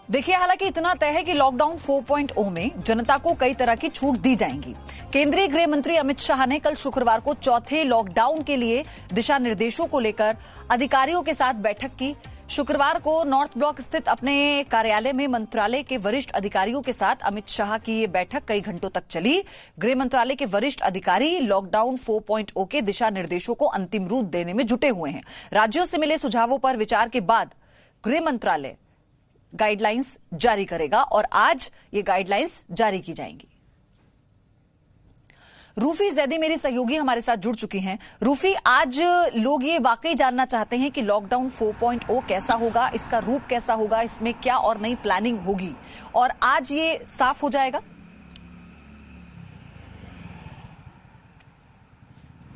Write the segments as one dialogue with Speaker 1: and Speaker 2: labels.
Speaker 1: देखिए, हालांकि इतना तय है कि लॉकडाउन 4.0 में जनता को कई तरह की छूट दी जाएंगी। केंद्रीय गृह मंत्री अमित शाह ने कल शुक्रवार को चौथे लॉकडाउन के लिए दिशा निर्देशों को लेकर अधिकारियों के साथ बैठक की। शुक्रवार को नॉर्थ ब्लॉक स्थित अपने कार्यालय में मंत्रालय के वरिष्ठ अधिकारियों के साथ अमित शाह की ये बैठक कई घंटों तक चली। गृह मंत्रालय के वरिष्ठ अधिकारी लॉकडाउन 4.0 के दिशा निर्देशों को अंतिम रूप देने में जुटे हुए हैं। राज्यों से मिले सुझावों पर विचार के बाद गृह मंत्रालय गाइडलाइंस जारी करेगा और आज ये गाइडलाइंस जारी की जाएंगी। रूफी जैदी मेरी सहयोगी हमारे साथ जुड़ चुकी हैं। रूफी, आज लोग ये वाकई जानना चाहते हैं कि लॉकडाउन 4.0 कैसा होगा, इसका रूप कैसा होगा, इसमें क्या और नई प्लानिंग होगी, और आज ये साफ हो जाएगा।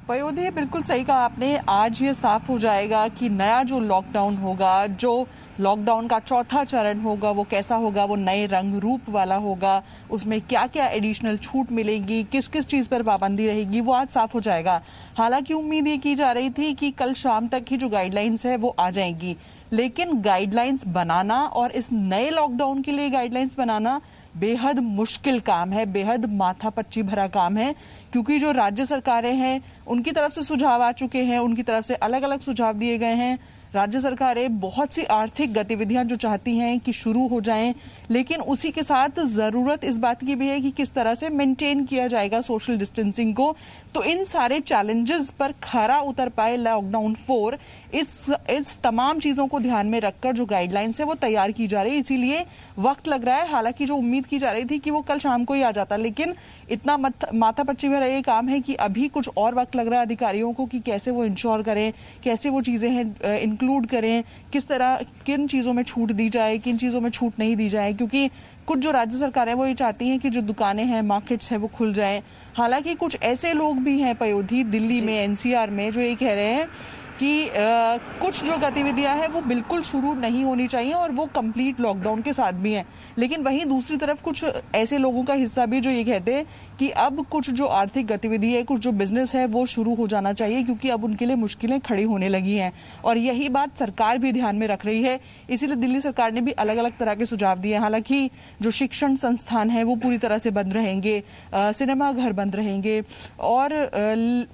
Speaker 2: पयोधी, बिल्कुल सही कहा आपने। आज ये साफ हो जाएगा कि नया जो लॉकडाउन होगा, जो लॉकडाउन का चौथा चरण होगा, वो कैसा होगा, वो नए रंग रूप वाला होगा, उसमें क्या क्या एडिशनल छूट मिलेगी, किस किस चीज पर पाबंदी रहेगी, वो आज साफ हो जाएगा। हालांकि उम्मीद ये की जा रही थी कि कल शाम तक ही जो गाइडलाइंस है वो आ जाएंगी, लेकिन गाइडलाइंस बनाना और इस नए लॉकडाउन के लिए गाइडलाइंस बनाना बेहद मुश्किल काम है, बेहद माथापच्ची भरा काम है, क्योंकि जो राज्य सरकारें हैं उनकी तरफ से सुझाव आ चुके हैं, उनकी तरफ से अलग अलग सुझाव दिए गए हैं। राज्य सरकारें बहुत सी आर्थिक गतिविधियां जो चाहती हैं कि शुरू हो जाएं, लेकिन उसी के साथ जरूरत इस बात की भी है कि किस तरह से मेंटेन किया जाएगा सोशल डिस्टेंसिंग को। तो इन सारे चैलेंजेस पर खरा उतर पाए लॉकडाउन 4, इस तमाम चीजों को ध्यान में रखकर जो गाइडलाइंस है वो तैयार की जा रही है, इसीलिए वक्त लग रहा है। हालांकि जो उम्मीद की जा रही थी कि वो कल शाम को ही आ जाता, लेकिन इतना माथापच्ची भरा ये काम है कि अभी कुछ और वक्त लग रहा है अधिकारियों को कि कैसे वो इंश्योर करें, कैसे वो चीजें हैं इंक्लूड करें, किस तरह किन चीजों में छूट दी जाए, किन चीजों में छूट नहीं दी जाए, क्योंकि कुछ जो राज्य सरकारें वो ये चाहती हैं कि जो दुकानें हैं, मार्केट्स हैं, वो खुल जाएं। हालांकि कुछ ऐसे लोग भी हैं पयोधी दिल्ली में, एनसीआर में, जो ये कह रहे हैं कि कुछ जो गतिविधियां हैं वो बिल्कुल शुरू नहीं होनी चाहिए और वो कंप्लीट लॉकडाउन के साथ भी हैं। लेकिन वहीं दूसरी तरफ कुछ ऐसे लोगों का हिस्सा भी जो ये कहते हैं कि अब कुछ जो आर्थिक गतिविधि है, कुछ जो बिजनेस है वो शुरू हो जाना चाहिए, क्योंकि अब उनके लिए मुश्किलें खड़ी होने लगी हैं। और यही बात सरकार भी ध्यान में रख रही है, इसीलिए दिल्ली सरकार ने भी अलग अलग तरह के सुझाव दिए। हालांकि जो शिक्षण संस्थान है वो पूरी तरह से बंद रहेंगे, सिनेमा घर बंद रहेंगे, और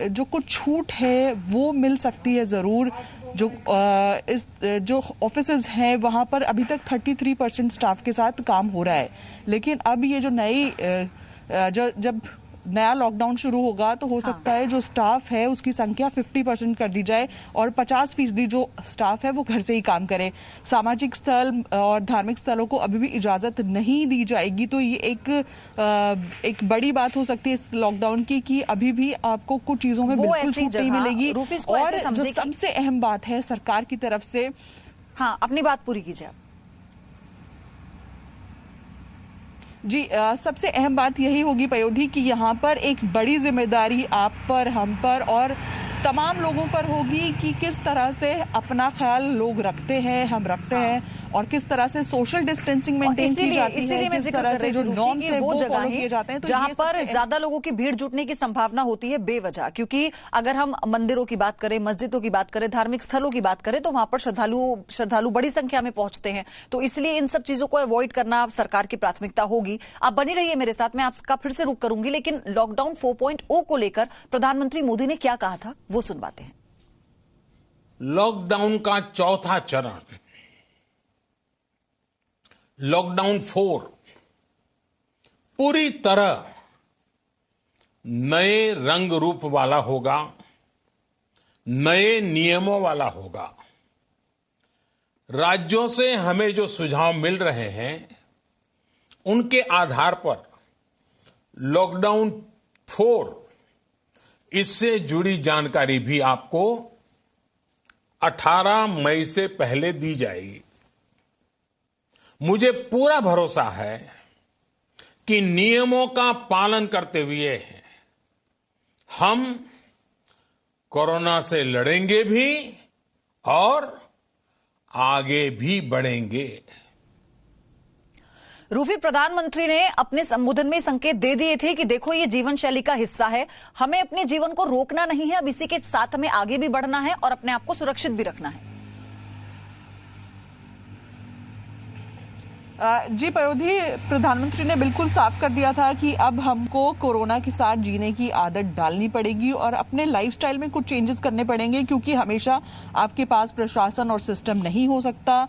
Speaker 2: जो कुछ छूट है वो मिल सकती है जरूर। जो ऑफिसेज हैं वहां पर अभी तक 33% स्टाफ के साथ काम हो रहा है, लेकिन अब ये जो जब नया लॉकडाउन शुरू होगा तो हो सकता है जो स्टाफ है उसकी संख्या 50% कर दी जाए और 50% जो स्टाफ है वो घर से ही काम करे। सामाजिक स्थल और धार्मिक स्थलों को अभी भी इजाजत नहीं दी जाएगी। तो ये एक बड़ी बात हो सकती है इस लॉकडाउन की कि अभी भी आपको कुछ चीजों में बिल्कुल छूट नहीं मिलेगी। और जो सबसे अहम बात है सरकार की तरफ से,
Speaker 1: हाँ, अपनी बात पूरी कीजिए आप।
Speaker 2: जी, सबसे अहम बात यही होगी पयोधी कि यहाँ पर एक बड़ी जिम्मेदारी आप पर, हम पर और तमाम लोगों पर होगी कि किस तरह से अपना ख्याल लोग रखते हैं, हम रखते हैं, और किस तरह से सोशल डिस्टेंसिंग मेंटेन की जाती है।
Speaker 1: इसीलिए मैं जिक्र कर रही हूं, नॉर्म्स है वो जगह किए जाते हैं जहां पर ज्यादा लोगों की भीड़ जुटने की संभावना होती है बेवजह। क्योंकि अगर हम मंदिरों की बात करें, मस्जिदों की बात करें, धार्मिक स्थलों की बात करें, तो वहां पर श्रद्धालु बड़ी संख्या में पहुंचते हैं। तो इसलिए इन सब चीजों को अवॉइड करना सरकार की प्राथमिकता होगी। आप बनी रहिए मेरे साथ, मैं आपका फिर से रुख करूंगी, लेकिन लॉकडाउन 4.0 को लेकर प्रधानमंत्री मोदी ने क्या कहा था वो सुनवाते हैं।
Speaker 3: लॉकडाउन का चौथा चरण, लॉकडाउन 4, पूरी तरह नए रंग रूप वाला होगा, नए नियमों वाला होगा। राज्यों से हमें जो सुझाव मिल रहे हैं उनके आधार पर लॉकडाउन 4, इससे जुड़ी जानकारी भी आपको 18 मई से पहले दी जाएगी। मुझे पूरा भरोसा है कि नियमों का पालन करते हुए हम कोरोना से लड़ेंगे भी और आगे भी बढ़ेंगे।
Speaker 1: रूफी, प्रधानमंत्री ने अपने संबोधन में संकेत दे दिए थे कि देखो ये जीवन शैली का हिस्सा है, हमें अपने जीवन को रोकना नहीं है, अब इसी के साथ हमें आगे भी बढ़ना है और अपने आप को सुरक्षित भी रखना है।
Speaker 2: जी पयोधी, प्रधानमंत्री ने बिल्कुल साफ कर दिया था कि अब हमको कोरोना के साथ जीने की आदत डालनी पड़ेगी और अपने लाइफस्टाइल में कुछ चेंजेस करने पड़ेंगे, क्योंकि हमेशा आपके पास प्रशासन और सिस्टम नहीं हो सकता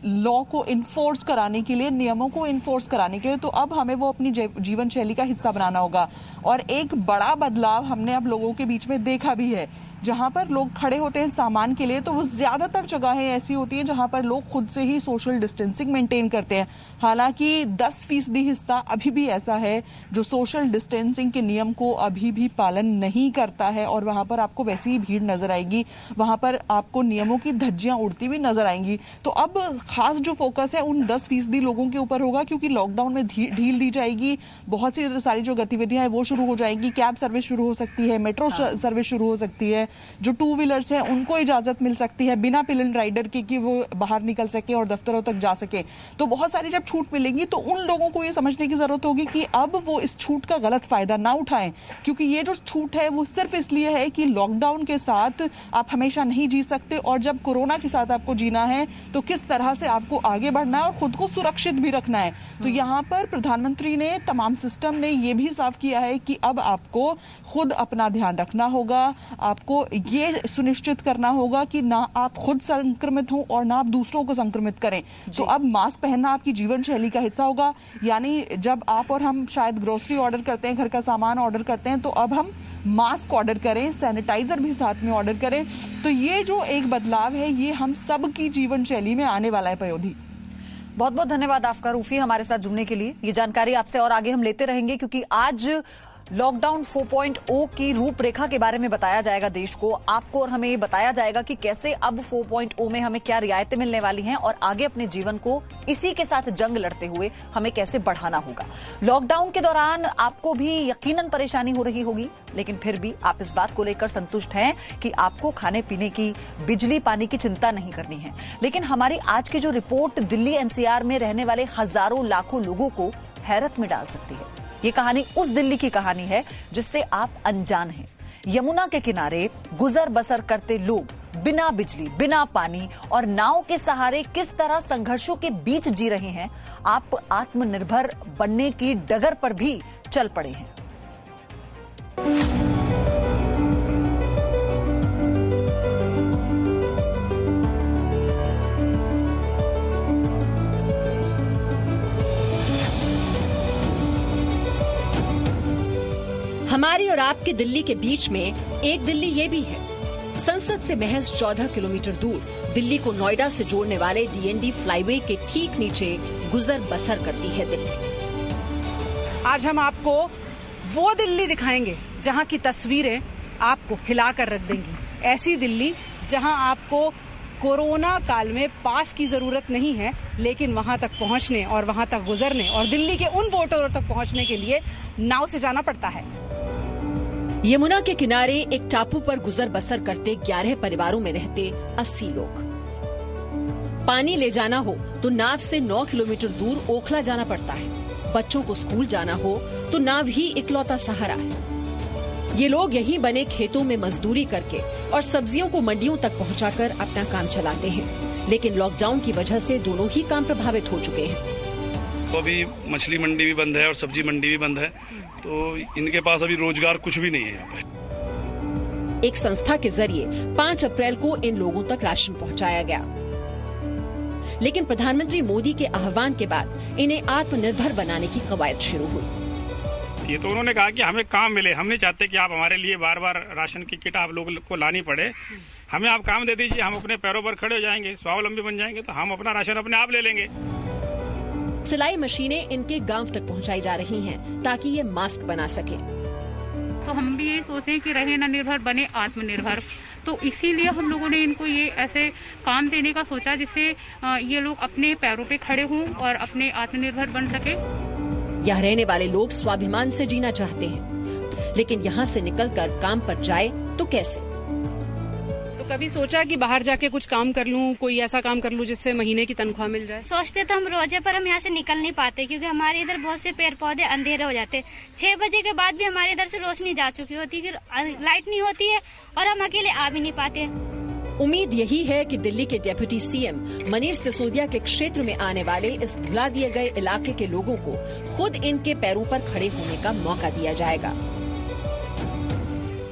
Speaker 2: लॉ को इन्फोर्स कराने के लिए, नियमों को इन्फोर्स कराने के लिए। तो अब हमें वो अपनी जीवन शैली का हिस्सा बनाना होगा। और एक बड़ा बदलाव हमने अब लोगों के बीच में देखा भी है। जहां पर लोग खड़े होते हैं सामान के लिए, तो वो ज्यादातर जगहें ऐसी होती हैं जहां पर लोग खुद से ही सोशल डिस्टेंसिंग मेंटेन करते हैं। हालांकि 10% हिस्सा अभी भी ऐसा है जो सोशल डिस्टेंसिंग के नियम को अभी भी पालन नहीं करता है, और वहां पर आपको वैसी ही भीड़ नजर आएगी, वहां पर आपको नियमों की धज्जियां उड़ती हुई नजर आएंगी। तो अब खास जो फोकस है उन 10% लोगों के ऊपर होगा, क्योंकि लॉकडाउन में ढील दी जाएगी। बहुत सी सारी जो गतिविधियां हैं वो शुरू हो जाएगी। कैब सर्विस शुरू हो सकती है, मेट्रो सर्विस शुरू हो सकती है, जो 2 व्हीलर्स हैं उनको इजाजत मिल सकती है बिना पिल राइडर की कि वो बाहर निकल सके और दफ्तरों तक जा सके। तो बहुत सारी जब छूट मिलेंगी तो उन लोगों को ये समझने की जरूरत होगी कि अब वो इस छूट का गलत फायदा ना उठाएं, क्योंकि ये जो छूट है वो सिर्फ इसलिए है कि लॉकडाउन के साथ आप हमेशा नहीं जी सकते, और जब कोरोना के साथ आपको जीना है तो किस तरह से आपको आगे बढ़ना है और खुद को सुरक्षित भी रखना है। तो यहाँ पर प्रधानमंत्री ने, तमाम सिस्टम ने ये भी साफ किया है कि अब आपको खुद अपना ध्यान रखना होगा। आपको ये सुनिश्चित करना होगा कि ना आप खुद संक्रमित हो और ना आप दूसरों को संक्रमित करें। तो अब मास्क पहनना आपकी जीवन शैली का हिस्सा होगा। यानी जब आप और हम शायद ग्रोसरी ऑर्डर करते हैं, घर का सामान ऑर्डर करते हैं, तो अब हम मास्क ऑर्डर करें, सैनिटाइजर भी साथ में ऑर्डर करें। तो ये जो एक बदलाव है ये हम सब की जीवन शैली में आने वाला है। पयोधी,
Speaker 1: बहुत बहुत धन्यवाद आपका रूफी, हमारे साथ जुड़ने के लिए। ये जानकारी आपसे और आगे हम लेते रहेंगे, क्योंकि आज लॉकडाउन 4.0 की रूपरेखा के बारे में बताया जाएगा देश को, आपको, और हमें ये बताया जाएगा कि कैसे अब 4.0 में हमें क्या रियायतें मिलने वाली हैं और आगे अपने जीवन को इसी के साथ जंग लड़ते हुए हमें कैसे बढ़ाना होगा। लॉकडाउन के दौरान आपको भी यकीनन परेशानी हो रही होगी, लेकिन फिर भी आप इस बात को लेकर संतुष्ट हैं कि आपको खाने पीने की, बिजली पानी की चिंता नहीं करनी है। लेकिन हमारी आज की जो रिपोर्ट दिल्ली एनसीआर में रहने वाले हजारों लाखों लोगों को हैरत में डाल सकती है। ये कहानी उस दिल्ली की कहानी है जिससे आप अनजान हैं। यमुना के किनारे गुजर बसर करते लोग बिना बिजली, बिना पानी और नाव के सहारे किस तरह संघर्षों के बीच जी रहे हैं। आप आत्मनिर्भर बनने की डगर पर भी चल पड़े हैं।
Speaker 4: हमारी और आपकी दिल्ली के बीच में एक दिल्ली ये भी है। संसद से महज 14 किलोमीटर दूर दिल्ली को नोएडा से जोड़ने वाले डीएनडी फ्लाईवे के ठीक नीचे गुजर बसर करती है दिल्ली।
Speaker 5: आज हम आपको वो दिल्ली दिखाएंगे जहां की तस्वीरें आपको हिलाकर रख देंगी। ऐसी दिल्ली जहां आपको कोरोना काल में पास की जरूरत नहीं है, लेकिन वहां तक पहुंचने और वहां तक गुजरने और दिल्ली के उन वोटरों तक पहुंचने के लिए नाव से जाना पड़ता है।
Speaker 4: यमुना के किनारे एक टापू पर गुजर बसर करते 11 परिवारों में रहते 80 लोग। पानी ले जाना हो तो नाव से 9 किलोमीटर दूर ओखला जाना पड़ता है। बच्चों को स्कूल जाना हो तो नाव ही इकलौता सहारा है। ये लोग यहीं बने खेतों में मजदूरी करके और सब्जियों को मंडियों तक पहुंचाकर अपना काम चलाते हैं। लेकिन लॉकडाउन की वजह से दोनों ही काम प्रभावित हो चुके हैं।
Speaker 6: तो अभी मछली मंडी भी बंद है और सब्जी मंडी भी बंद है, तो इनके पास अभी रोजगार कुछ भी नहीं है यहाँ पे।
Speaker 4: एक संस्था के जरिए 5 अप्रैल को इन लोगों तक राशन पहुंचाया गया, लेकिन प्रधानमंत्री मोदी के आह्वान के बाद इन्हें आत्मनिर्भर बनाने की कवायद शुरू हुई।
Speaker 6: ये तो उन्होंने कहा कि हमें काम मिले, हम नहीं चाहते कि आप हमारे लिए बार बार राशन की किट आप लोगों को लानी पड़े। हमें आप काम दे दीजिए, हम अपने पैरों पर खड़े हो जाएंगे, स्वावलंबी बन जाएंगे, तो हम अपना राशन अपने आप ले लेंगे।
Speaker 4: सिलाई मशीनें इनके गांव तक पहुंचाई जा रही हैं ताकि ये मास्क बना सके।
Speaker 7: तो हम भी ये सोचें कि रहे न निर्भर बने आत्मनिर्भर, तो इसीलिए हम लोगों ने इनको ये ऐसे काम देने का सोचा जिससे ये लोग अपने पैरों पे खड़े हों और अपने आत्मनिर्भर बन सके।
Speaker 4: यहाँ रहने वाले लोग स्वाभिमान से जीना चाहते हैं, लेकिन यहाँ से निकलकर काम पर जाए तो कैसे?
Speaker 5: तो कभी सोचा कि बाहर जाके कुछ काम कर लूं, कोई ऐसा काम कर लूं जिससे महीने की तनख्वाह मिल जाए?
Speaker 8: सोचते तो हम रोजे, पर हम यहाँ से निकल नहीं पाते क्योंकि हमारे इधर बहुत से पेड़ पौधे अंधेरे हो जाते। 6 बजे के बाद भी हमारे इधर से रोशनी जा चुकी होती है, लाइट नहीं होती है और हम अकेले आ भी नहीं पाते।
Speaker 4: उम्मीद यही है कि दिल्ली के डेप्यूटी सीएम मनीष सिसोदिया के क्षेत्र में आने वाले इस भुला दिए गए इलाके के लोगों को खुद इनके पैरों पर खड़े होने का मौका दिया जाएगा।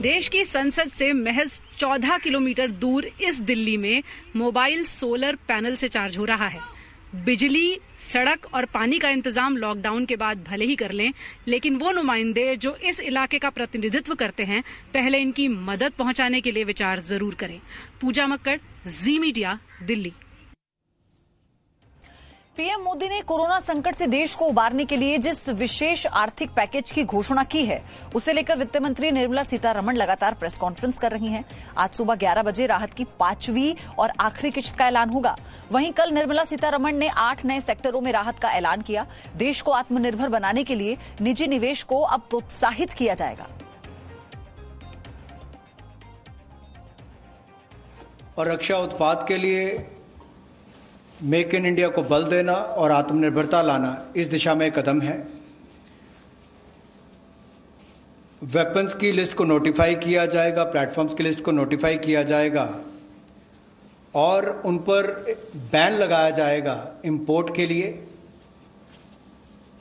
Speaker 5: देश की संसद से महज 14 किलोमीटर दूर इस दिल्ली में मोबाइल सोलर पैनल से चार्ज हो रहा है। बिजली, सड़क और पानी का इंतजाम लॉकडाउन के बाद भले ही कर लें, लेकिन वो नुमाइंदे जो इस इलाके का प्रतिनिधित्व करते हैं, पहले इनकी मदद पहुंचाने के लिए विचार जरूर करें। पूजा मक्कड़, जी मीडिया, दिल्ली।
Speaker 1: पीएम मोदी ने कोरोना संकट से देश को उबारने के लिए जिस विशेष आर्थिक पैकेज की घोषणा की है, उसे लेकर वित्त मंत्री निर्मला सीतारमण लगातार प्रेस कॉन्फ्रेंस कर रही हैं। आज सुबह 11 बजे राहत की 5वीं और आखिरी किश्त का ऐलान होगा। वहीं कल निर्मला सीतारमण ने 8 नए सेक्टरों में राहत का ऐलान किया। देश को आत्मनिर्भर बनाने के लिए निजी निवेश को अब प्रोत्साहित किया जाएगा।
Speaker 9: और रक्षा उत्पाद के लिए मेक इन इंडिया को बल देना और आत्मनिर्भरता लाना इस दिशा में एक कदम है। वेपन्स की लिस्ट को नोटिफाई किया जाएगा, प्लेटफॉर्म्स की लिस्ट को नोटिफाई किया जाएगा और उन पर बैन लगाया जाएगा इंपोर्ट के लिए।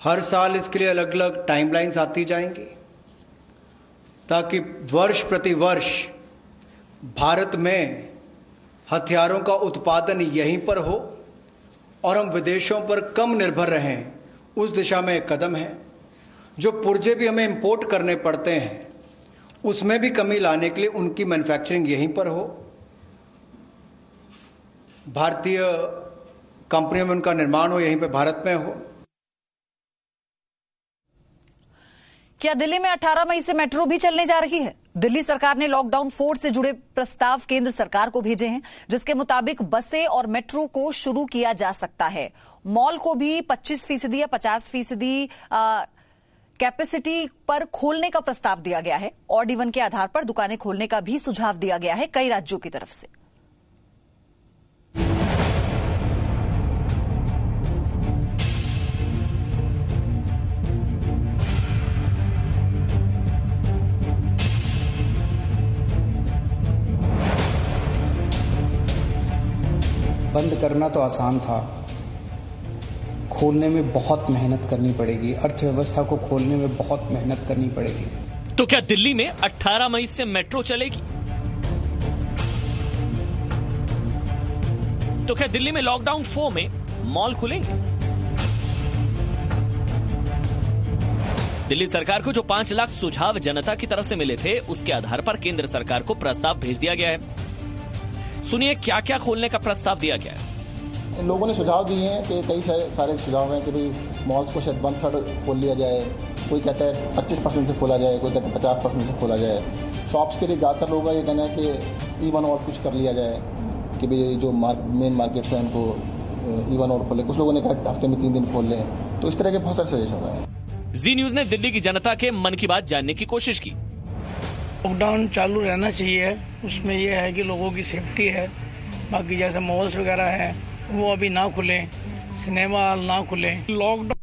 Speaker 9: हर साल इसके लिए अलग अलग टाइमलाइंस आती जाएंगी ताकि वर्ष प्रति वर्ष भारत में हथियारों का उत्पादन यहीं पर हो और हम विदेशों पर कम निर्भर रहें, उस दिशा में एक कदम है। जो पुर्जे भी हमें इंपोर्ट करने पड़ते हैं, उसमें भी कमी लाने के लिए उनकी मैन्युफैक्चरिंग यहीं पर हो, भारतीय कंपनियों में उनका निर्माण हो, यहीं पे भारत में हो।
Speaker 1: क्या दिल्ली में 18 मई से मेट्रो भी चलने जा रही है? दिल्ली सरकार ने लॉकडाउन 4 से जुड़े प्रस्ताव केंद्र सरकार को भेजे हैं, जिसके मुताबिक बसें और मेट्रो को शुरू किया जा सकता है। मॉल को भी 25% या 50% कैपेसिटी पर खोलने का प्रस्ताव दिया गया है। ऑड इवन के आधार पर दुकानें खोलने का भी सुझाव दिया गया है कई राज्यों की तरफ से।
Speaker 10: बंद करना तो आसान था, खोलने में बहुत मेहनत करनी पड़ेगी। अर्थव्यवस्था को खोलने में बहुत मेहनत करनी पड़ेगी।
Speaker 11: तो क्या दिल्ली में 18 मई से मेट्रो चलेगी? तो क्या दिल्ली में लॉकडाउन 4 में मॉल खुलेंगे? दिल्ली सरकार को जो 5 लाख सुझाव जनता की तरफ से मिले थे, उसके आधार पर केंद्र सरकार को प्रस्ताव भेज दिया गया है। सुनिए क्या क्या खोलने का प्रस्ताव दिया गया है।
Speaker 12: लोगों ने सुझाव दिए हैं कि कई सारे सुझाव हैं कि भाई मॉल्स को शायद 1/3 खोल लिया जाए, कोई कहता है 25% से खोला जाए, कोई कहता है 50% से खोला जाए। शॉप्स के लिए ज़्यादातर लोगों का ये कहना है कि इवन और कुछ कर लिया जाए कि भाई जो मेन मार्केट्स हैं उनको इवन और खोले। कुछ लोगों ने कहा हफ्ते में 3 दिन खोल लें। तो इस तरह के बहुत सारे सजेशन हैं।
Speaker 11: जी न्यूज ने दिल्ली की जनता के मन की बात जानने की कोशिश की।
Speaker 13: लॉकडाउन चालू रहना चाहिए, उसमें यह है कि लोगों की सेफ्टी है। बाकी जैसे मॉल्स वगैरह हैं वो अभी ना खुलें, सिनेमा हॉल ना खुलें। लॉकडाउन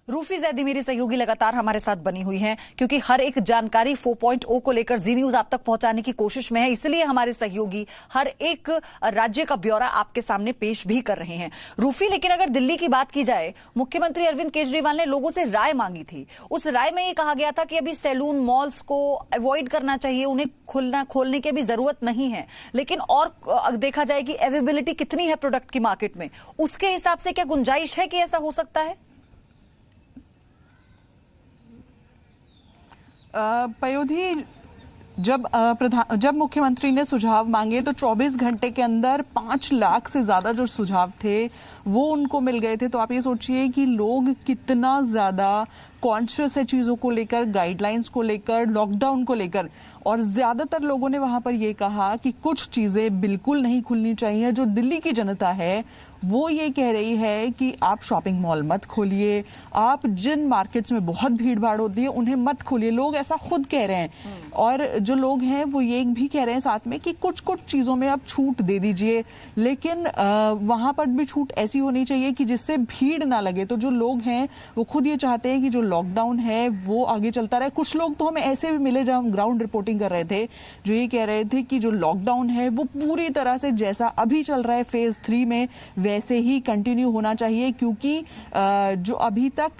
Speaker 1: रूफी जैदी मेरी सहयोगी लगातार हमारे साथ बनी हुई हैं, क्योंकि हर एक जानकारी 4.0 को लेकर जी न्यूज आप तक पहुंचाने की कोशिश में है। इसलिए हमारे सहयोगी हर एक राज्य का ब्यौरा आपके सामने पेश भी कर रहे हैं। रूफी, लेकिन अगर दिल्ली की बात की जाए, मुख्यमंत्री अरविंद केजरीवाल ने लोगों से राय मांगी थी। उस राय में ये कहा गया था कि अभी सैलून, मॉल्स को अवॉइड करना चाहिए, उन्हें खोलने की भी जरूरत नहीं है। लेकिन और देखा जाए कि अवेलेबिलिटी कितनी है प्रोडक्ट की मार्केट में, उसके हिसाब से क्या गुंजाइश है कि ऐसा हो सकता है?
Speaker 2: पयोधी, जब मुख्यमंत्री ने सुझाव मांगे तो 24 घंटे के अंदर 5 लाख से ज्यादा जो सुझाव थे वो उनको मिल गए थे। तो आप ये सोचिए कि लोग कितना ज्यादा कॉन्शियस है चीजों को लेकर, गाइडलाइंस को लेकर, लॉकडाउन को लेकर। और ज्यादातर लोगों ने वहां पर ये कहा कि कुछ चीजें बिल्कुल नहीं खुलनी चाहिए। जो दिल्ली की जनता है वो ये कह रही है कि आप शॉपिंग मॉल मत खोलिए, आप जिन मार्केट्स में बहुत भीड़ भाड़ होती है उन्हें मत खोलिए। लोग ऐसा खुद कह रहे हैं और जो लोग हैं वो ये भी कह रहे हैं साथ में कि कुछ कुछ चीजों में आप छूट दे दीजिए, लेकिन वहां पर भी छूट ऐसी होनी चाहिए कि जिससे भीड़ ना लगे। तो जो लोग हैं वो खुद ये चाहते हैं कि जो लॉकडाउन है वो आगे चलता रहे। कुछ लोग तो हमें ऐसे भी मिले जब हम ग्राउंड रिपोर्टिंग कर रहे थे, जो ये कह रहे थे कि जो लॉकडाउन है वो पूरी तरह से जैसा अभी चल रहा है फेज 3 में वैसे ही कंटिन्यू होना चाहिए, क्योंकि जो अभी तक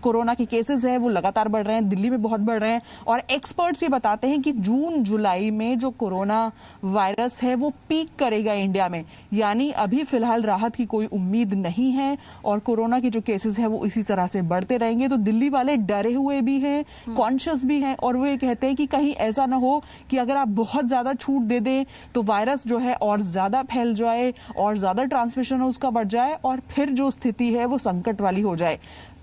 Speaker 2: कोरोना के केसेस है वो लगातार बढ़ रहे हैं, दिल्ली में बहुत बढ़ रहे हैं और एक्सपर्ट्स ये बताते हैं कि जून जुलाई में जो कोरोना वायरस है वो पीक करेगा इंडिया में। यानी अभी फिलहाल राहत की कोई उम्मीद नहीं है और कोरोना के जो केसेस है वो इसी तरह से बढ़ते रहेंगे। तो दिल्ली वाले डरे हुए भी हैं, कॉन्शियस भी हैं और वो ये कहते हैं कि कहीं ऐसा ना हो कि अगर आप बहुत ज्यादा छूट दे दें तो वायरस जो है और ज्यादा फैल जाए और ज्यादा ट्रांसमिशन उसका बढ़ जाए और फिर जो स्थिति है वो संकट वाली हो जाए।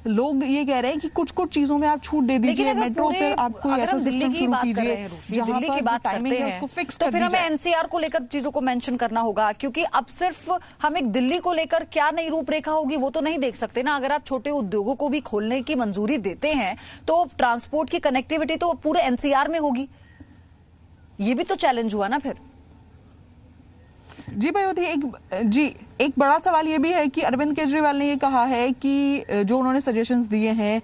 Speaker 2: लोग ये कह रहे हैं कि कुछ कुछ चीजों में आप छूट दे दीजिए, मेट्रो पे आप कोई ऐसा सिस्टम शुरू कीजिए जहां
Speaker 1: दिल्ली की बात करते हैं उसको फिक्स तो फिर हमें एनसीआर को लेकर चीजों को मेंशन करना होगा, क्योंकि अब सिर्फ हम एक दिल्ली को लेकर क्या नई रूपरेखा होगी वो तो नहीं देख सकते ना। अगर आप छोटे उद्योगों को भी खोलने की मंजूरी देते हैं तो ट्रांसपोर्ट की कनेक्टिविटी तो पूरे एनसीआर में होगी, ये भी तो चैलेंज हुआ ना फिर।
Speaker 2: जी भाई, एक बड़ा सवाल ये भी है कि अरविंद केजरीवाल ने ये कहा है कि जो उन्होंने सजेशंस दिए हैं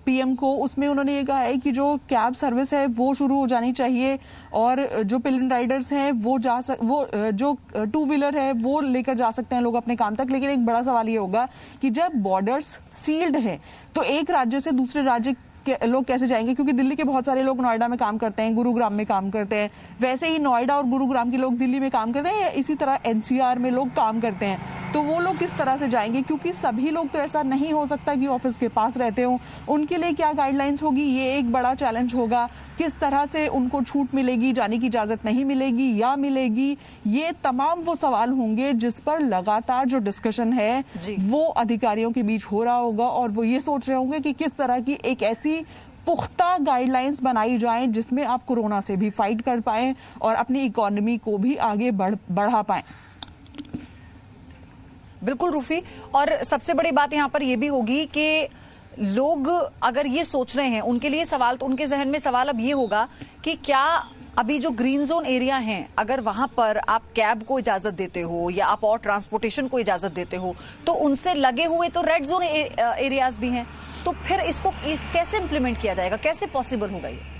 Speaker 2: पीएम को, उसमें उन्होंने ये कहा है कि जो कैब सर्विस है वो शुरू हो जानी चाहिए और जो पिलियन राइडर्स हैं वो जो टू व्हीलर है वो लेकर जा सकते हैं लोग अपने काम तक। लेकिन एक बड़ा सवाल ये होगा कि जब बॉर्डर्स सील्ड हैं तो एक राज्य से दूसरे राज्य लोग कैसे जाएंगे, क्योंकि दिल्ली के बहुत सारे लोग नोएडा में काम करते हैं, गुरुग्राम में काम करते हैं, वैसे ही नोएडा और गुरुग्राम के लोग दिल्ली में काम करते हैं, या इसी तरह एनसीआर में लोग काम करते हैं। तो वो लोग किस तरह से जाएंगे, क्योंकि सभी लोग तो ऐसा नहीं हो सकता कि ऑफिस के पास रहते हो। उनके लिए क्या गाइडलाइंस होगी, ये एक बड़ा चैलेंज होगा। किस तरह से उनको छूट मिलेगी, जाने की इजाजत नहीं मिलेगी या मिलेगी, ये तमाम वो सवाल होंगे जिस पर लगातार जो डिस्कशन है वो अधिकारियों के बीच हो रहा होगा और वो ये सोच रहे होंगे कि किस तरह की एक ऐसी पुख्ता गाइडलाइंस बनाई जाएं जिसमें आप कोरोना से भी फाइट कर पाएं और अपनी इकोनॉमी को भी आगे बढ़ा पाएं।
Speaker 1: बिल्कुल रूफी, और सबसे बड़ी बात यहां पर यह भी होगी कि लोग अगर ये सोच रहे हैं, उनके लिए सवाल, तो उनके जहन में सवाल अब ये होगा कि क्या अभी जो ग्रीन जोन एरिया हैं अगर वहां पर आप कैब को इजाजत देते हो या आप और ट्रांसपोर्टेशन को इजाजत देते हो तो उनसे लगे हुए तो रेड जोन एरियाज भी हैं, तो फिर इसको कैसे इंप्लीमेंट किया जाएगा, कैसे पॉसिबल होगा ये?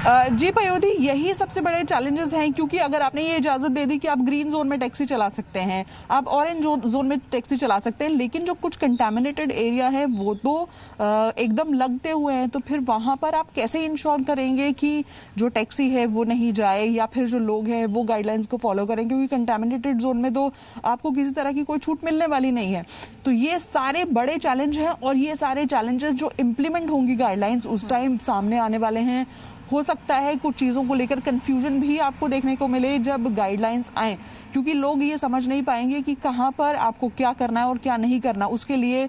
Speaker 2: जी पयोधी, यही सबसे बड़े चैलेंजेस हैं, क्योंकि अगर आपने ये इजाजत दे दी कि आप ग्रीन जोन में टैक्सी चला सकते हैं, आप ऑरेंज जोन में टैक्सी चला सकते हैं, लेकिन जो कुछ कंटामिनेटेड एरिया है वो तो एकदम लगते हुए हैं, तो फिर वहां पर आप कैसे इंश्योर करेंगे कि जो टैक्सी है वो नहीं जाए या फिर जो लोग हैं वो गाइडलाइंस को फॉलो करें, क्योंकि कंटामिनेटेड जोन में तो आपको किसी तरह की कोई छूट मिलने वाली नहीं है। तो ये सारे बड़े चैलेंज हैं और ये सारे चैलेंजेस जो इम्प्लीमेंट होंगी गाइडलाइंस उस टाइम सामने आने वाले हैं। हो सकता है कुछ चीजों को लेकर कंफ्यूजन भी आपको देखने को मिले जब गाइडलाइंस आए, क्योंकि लोग ये समझ नहीं पाएंगे कि कहां पर आपको क्या करना है और क्या नहीं करना। उसके लिए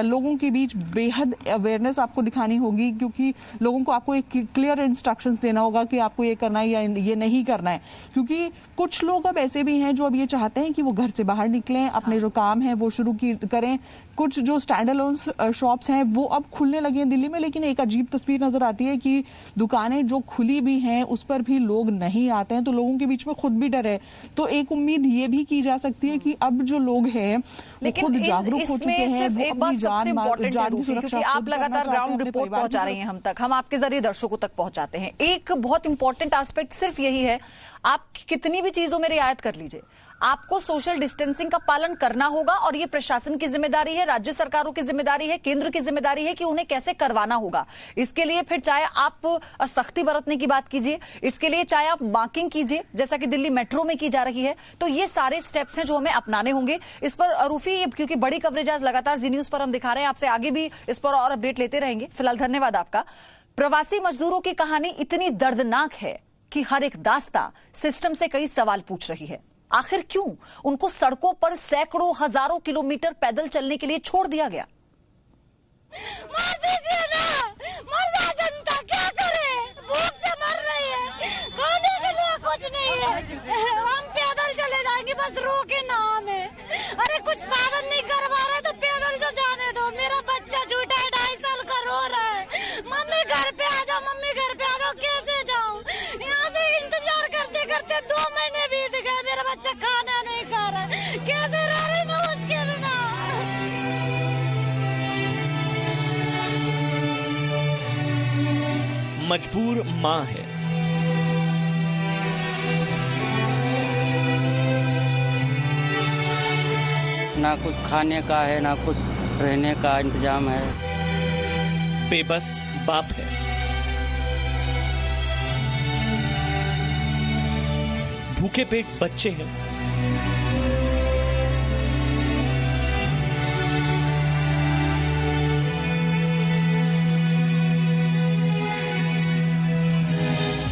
Speaker 2: लोगों के बीच बेहद अवेयरनेस आपको दिखानी होगी, क्योंकि लोगों को आपको एक क्लियर इंस्ट्रक्शंस देना होगा कि आपको ये करना है या ये नहीं करना है। क्योंकि कुछ लोग अब ऐसे भी हैं जो अब ये चाहते हैं कि वो घर से बाहर निकलें, अपने जो काम है वो शुरू करें। कुछ जो स्टैंड अलोन शॉप्स हैं वो अब खुलने लगे हैं दिल्ली में, लेकिन एक अजीब तस्वीर नजर आती है कि दुकानें जो खुली भी हैं उस पर भी लोग नहीं आते हैं, तो लोगों के बीच में खुद भी डर है। तो एक उम्मीद ये भी की जा सकती है कि अब जो लोग हैं वो खुद जागरूक हो चुके हैं, वो अपनी जान की सुरक्षा,
Speaker 1: क्योंकि आप लगातार ग्राउंड रिपोर्ट पहुंचा रही हैं हम तक, हम आपके जरिए दर्शकों तक पहुंचाते हैं। एक बहुत इंपॉर्टेंट एस्पेक्ट सिर्फ यही है, आप कितनी भी चीजों में रियायत कर लीजिए, आपको सोशल डिस्टेंसिंग का पालन करना होगा और ये प्रशासन की जिम्मेदारी है, राज्य सरकारों की जिम्मेदारी है, केंद्र की जिम्मेदारी है कि उन्हें कैसे करवाना होगा। इसके लिए फिर चाहे आप सख्ती बरतने की बात कीजिए, इसके लिए चाहे आप मार्किंग कीजिए जैसा कि दिल्ली मेट्रो में की जा रही है, तो ये सारे स्टेप्स हैं जो हमें अपनाने होंगे। इस पर रूफी, क्योंकि बड़ी कवरेज आज लगातार जी न्यूज पर हम दिखा रहे हैं, आपसे आगे भी इस पर और अपडेट लेते रहेंगे। फिलहाल धन्यवाद आपका। प्रवासी मजदूरों की कहानी इतनी दर्दनाक है कि हर एक दास्तां सिस्टम से कई सवाल पूछ रही है। आखिर क्यों उनको सड़कों पर सैकड़ों हजारों किलोमीटर पैदल चलने के लिए छोड़ दिया गया?
Speaker 14: मार दीजिए ना, मर जनता क्या करे, भूख से मर रही है, खाने के लिए कुछ नहीं है। हम
Speaker 11: मजबूर मां है।
Speaker 15: ना कुछ खाने का है, ना कुछ रहने का इंतजाम है।
Speaker 11: बेबस बाप है। भूखे पेट बच्चे हैं।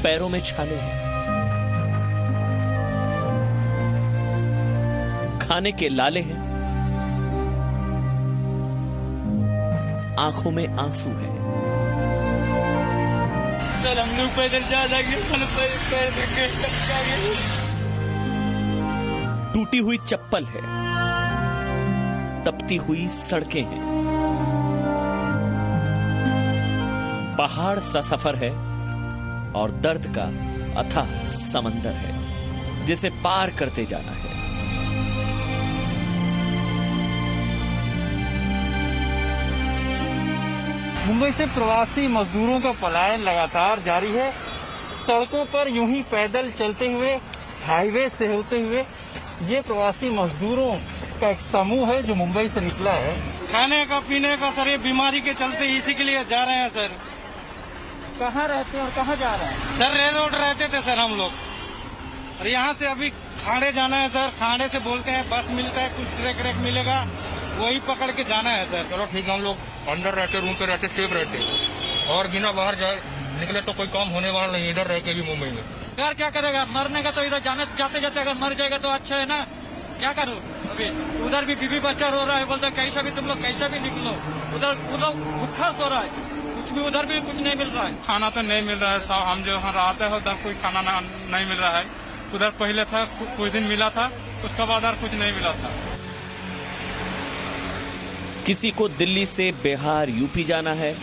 Speaker 11: पैरों में छाले हैं। खाने के लाले हैं। आंखों में आंसू है।
Speaker 16: सर हम लोग पैदल जाएंगे,
Speaker 11: टूटी हुई चप्पल है। तपती हुई सड़कें हैं। पहाड़ सा सफर है और दर्द का अथाह समंदर है जिसे पार करते जाना है।
Speaker 16: मुंबई से प्रवासी मजदूरों का पलायन लगातार जारी है। सड़कों पर यूं ही पैदल चलते हुए, हाईवे से होते हुए ये प्रवासी मजदूरों का एक समूह है जो मुंबई से निकला है। खाने का पीने का सर ये बीमारी के चलते इसी के लिए जा रहे हैं सर। कहाँ रहते हैं और कहाँ जा रहे हैं? सर रेल रोड रहते थे सर हम लोग, और यहाँ से अभी खाड़े जाना है सर। खाड़े से बोलते हैं बस मिलता है, कुछ ट्रैक व्रैक मिलेगा, वही पकड़ के जाना है सर।
Speaker 17: चलो ठीक है, हम लोग अंदर रहते, रूम पे रहते, सेफ रहते, और बिना बाहर जाए निकले तो कोई काम होने वाला नहीं। इधर रह के भी मुंबई में
Speaker 16: यार क्या करेगा, मरने का तो इधर जाते जाते अगर मर जाएगा तो अच्छा है ना। क्या करूँ अभी, उधर भी बीबी बच्चा रो रहा है, बोलते कैसा भी तुम लोग कैसा भी निकलो। उधर भूखा सो रहा है, कुछ भी उधर भी कुछ नहीं मिल रहा है।
Speaker 6: खाना तो नहीं मिल रहा है साहब। हम जो यहाँ रहते हैं उधर कोई खाना नहीं मिल रहा है। उधर पहले था कुछ दिन मिला था, उसके बाद और कुछ नहीं मिला था।
Speaker 11: किसी को दिल्ली से बिहार यूपी जाना है,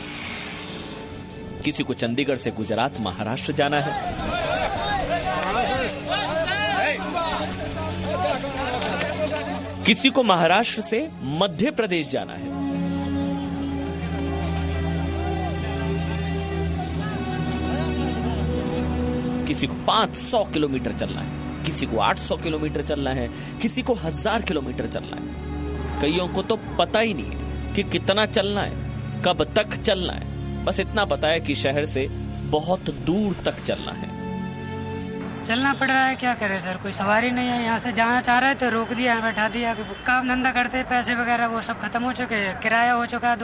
Speaker 11: किसी को चंडीगढ़ से गुजरात महाराष्ट्र जाना है, किसी को महाराष्ट्र से मध्य प्रदेश जाना है। किसी को 500 किलोमीटर चलना है, किसी को 800 किलोमीटर चलना है, किसी को 1000 किलोमीटर चलना है। कईयों को तो पता ही नहीं है कि कितना चलना है, कब तक चलना है। बस इतना पता है कि शहर से बहुत दूर तक चलना है।
Speaker 18: चलना पड़ रहा है, क्या करे सर, कोई सवारी नहीं है। यहाँ से जाना चाह रहे थे, रोक दिया, बैठा दिया। काम धंधा करते, पैसे वगैरह वो सब खत्म हो चुके हैं। किराया हो चुका है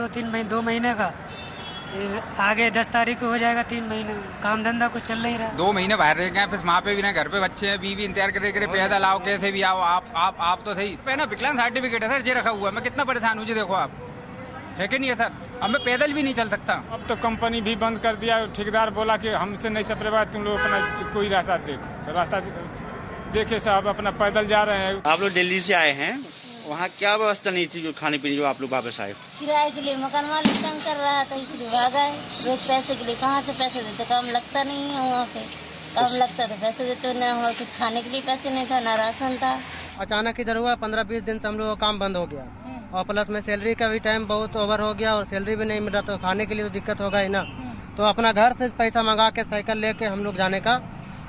Speaker 18: 2 महीने का। आगे 10 तारीख को हो जाएगा 3 महीने। काम धंधा कुछ चल नहीं रहा।
Speaker 19: 2 महीने बाहर रह गए, फिर वहाँ पे भी ना, घर पे बच्चे हैं, बीवी इंतजार करे पैदल आओ, कैसे भी आओ। आप तो सही पे ना, विकलांग सर्टिफिकेट है सर, ये रखा हुआ है। मैं कितना परेशान हूँ जी, देखो आप, है कि नहीं है सर। अब मैं पैदल भी नहीं चल सकता।
Speaker 6: अब तो कंपनी भी बंद कर दिया। ठेकेदार बोला कि हमसे नहीं सपरेगा, तुम लोग अपना कोई रास्ता देखो। रास्ता देखे साहब, अपना पैदल जा रहे हैं।
Speaker 20: आप लोग दिल्ली से आए हैं, वहाँ क्या व्यवस्था नहीं थी जो खाने पीने जो आप लोग वापस आए?
Speaker 14: किराए के लिए मकान मालिक तंग कर रहा था, इसलिए भाग आए। रोज पैसे के लिए कहाँ से पैसे देते, काम लगता नहीं है वहाँ पे। काम लगता तो पैसे देते, न और कुछ खाने के लिए पैसे नहीं था, न राशन था।
Speaker 21: अचानक इधर हुआ, 15-20 दिन से हम लोग का काम बंद हो गया, और प्लस में सैलरी का भी टाइम बहुत ओवर हो गया, और सैलरी भी नहीं मिल रहा, तो खाने के लिए तो दिक्कत होगा ही ना। तो अपना घर से पैसा मंगा के साइकिल लेके हम लोग जाने का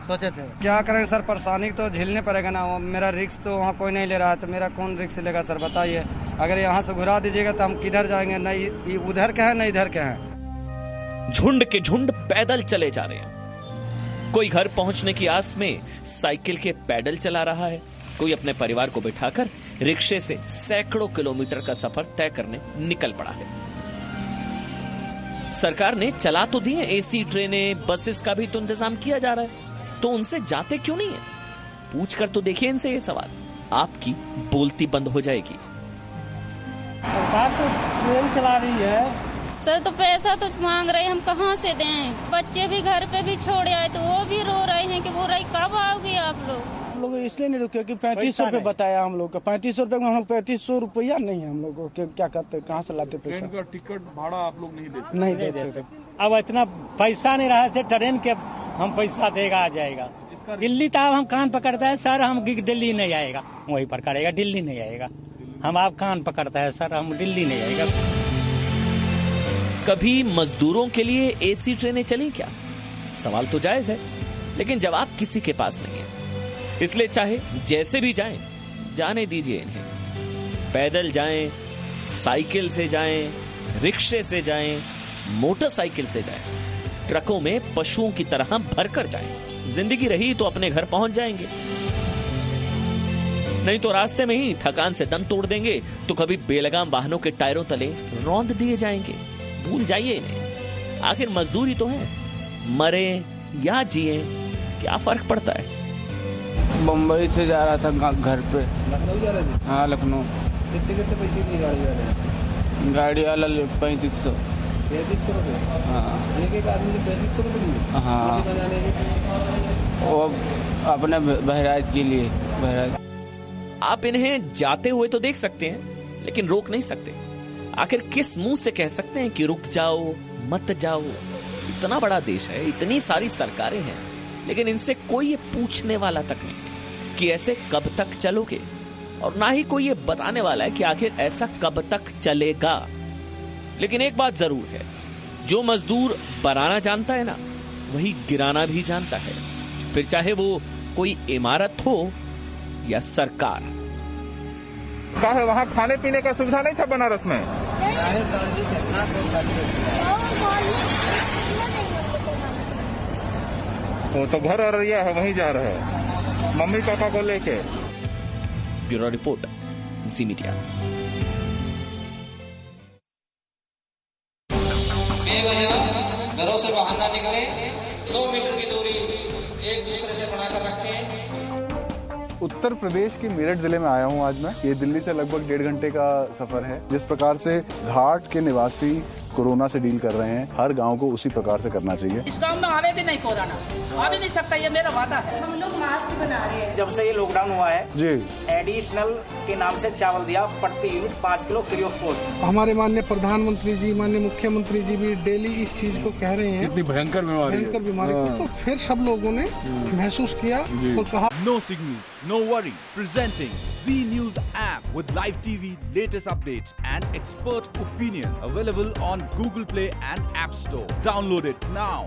Speaker 21: सोचे थे।
Speaker 16: क्या करें सर, परेशानी तो झेलने पड़ेगा ना। मेरा रिक्स तो वहाँ कोई नहीं ले रहा है, तो मेरा कौन रिक्स लेगा सर, बताइए। अगर यहाँ से घुरा दीजिएगा तो हम किधर जाएंगे, न उधर के हैं न इधर के हैं।
Speaker 11: झुंड के झुंड पैदल चले जा रहे हैं। कोई घर पहुंचने की आस में साइकिल के पैडल चला रहा है, कोई अपने परिवार को बिठाकर रिक्शे से सैकड़ों किलोमीटर का सफर तय करने निकल पड़ा है। सरकार ने चला तो दी है एसी ट्रेनें, बसेस का भी तो इंतजाम किया जा रहा है, तो उनसे जाते क्यों नहीं है? पूछ कर तो देखिए इनसे ये सवाल, आपकी बोलती बंद हो जाएगी।
Speaker 16: सरकार तो ट्रेन चला रही है
Speaker 22: सर, तो पैसा तो मांग रहे हैं, हम कहाँ से दें? बच्चे भी घर पे भी छोड़े आए, तो वो भी रो रहे हैं कि वो रही कब आओगे आप लोग?
Speaker 16: हम लोग इसलिए नहीं रुके कि 3500 रुपये बताया हम लोग का। 3500 रुपये में हम 3500 रुपया नहीं है हम लोग को, क्या करते, कहाँ से लाते पैसा?
Speaker 17: ट्रेन का टिकट भाड़ा आप लोग नहीं
Speaker 16: दे सकते।
Speaker 23: अब इतना पैसा नहीं रहा से ट्रेन के हम पैसा देगा आ जाएगा। दिल्ली तो अब हम कान पकड़ता है सर, हम दिल्ली नहीं आएगा, वहीं पर करेगा, दिल्ली नहीं आएगा। हम आप कान पकड़ता है सर, हम दिल्ली नहीं आएगा।
Speaker 11: कभी मजदूरों के लिए एसी ट्रेनें चली क्या? सवाल तो जायज है, लेकिन जवाब किसी के पास नहीं है। इसलिए चाहे जैसे भी जाएं, जाने दीजिए इन्हें। पैदल जाएं, साइकिल से जाएं, रिक्शे से जाएं, मोटरसाइकिल से जाएं, ट्रकों में पशुओं की तरह भरकर जाएं। जिंदगी रही तो अपने घर पहुंच जाएंगे, नहीं तो रास्ते में ही थकान से दम तोड़ देंगे, तो कभी बेलगाम वाहनों के टायरों तले रौंद दिए जाएंगे। भूल जाइए इन्हें, आखिर मजदूरी तो है। मरे या जिए, क्या फर्क पड़ता है।
Speaker 3: बम्बई से जा रहा था घर पे।
Speaker 10: लखनऊ जा रहे थे?
Speaker 3: हाँ, लखनऊ।
Speaker 10: कितने पैसे की गाड़ी वाले?
Speaker 3: गाड़ी वाला 3500।
Speaker 10: 3500 रुपये?
Speaker 3: हाँ।
Speaker 10: एक आदमी ने 3500 रुपये?
Speaker 3: हाँ, वो अपने बहराइच के लिए। बहराइच
Speaker 11: आप इन्हें जाते हुए तो देख सकते हैं, लेकिन रोक नहीं सकते। आखिर किस मुंह से कह सकते हैं कि रुक जाओ, मत जाओ। इतना बड़ा देश है, इतनी सारी सरकारें हैं, लेकिन इनसे कोई ये पूछने वाला तक नहीं है कि ऐसे कब तक चलोगे, और ना ही कोई ये बताने वाला है कि आखिर ऐसा कब तक चलेगा। लेकिन एक बात जरूर है, जो मजदूर बनाना जानता है ना, वही गिराना भी जानता है, फिर चाहे वो कोई इमारत हो या सरकार।
Speaker 16: क्या है वहाँ खाने पीने का सुविधा नहीं था बनारस में? वो तो घर अररिया है, वहीं जा रहे हैं मम्मी पापा को लेके।
Speaker 11: ब्यूरो रिपोर्ट, जी मीडिया।
Speaker 7: घरों से बाहर ना निकले, 2 मीटर की दूरी एक दूसरे से बनाकर रखें।
Speaker 8: उत्तर प्रदेश के मेरठ जिले में आया हूं आज मैं। ये दिल्ली से लगभग 1.5 घंटे का सफर है। जिस प्रकार से घाट के निवासी कोरोना से डील कर रहे हैं, हर गांव को उसी प्रकार से करना चाहिए।
Speaker 24: इस गांव में आवे भी नहीं कोरोना, आ भी नहीं सकता, ये मेरा वादा है। हम लोग मास्क बना रहे हैं। जब से ये लॉकडाउन हुआ है जी, एडिशनल के नाम से चावल दिया, प्रति unit 5 kilo free of cost.
Speaker 25: हमारे माननीय प्रधानमंत्री जी, माननीय मुख्यमंत्री जी भी डेली इस चीज को कह रहे हैं,
Speaker 8: इतनी भयंकर बीमारी
Speaker 25: तो फिर सब लोगों ने महसूस किया और कहा।
Speaker 26: No signal, no worry. Presenting Z News app with live TV, latest updates and expert opinion. Available on Google Play and App Store. Download it now.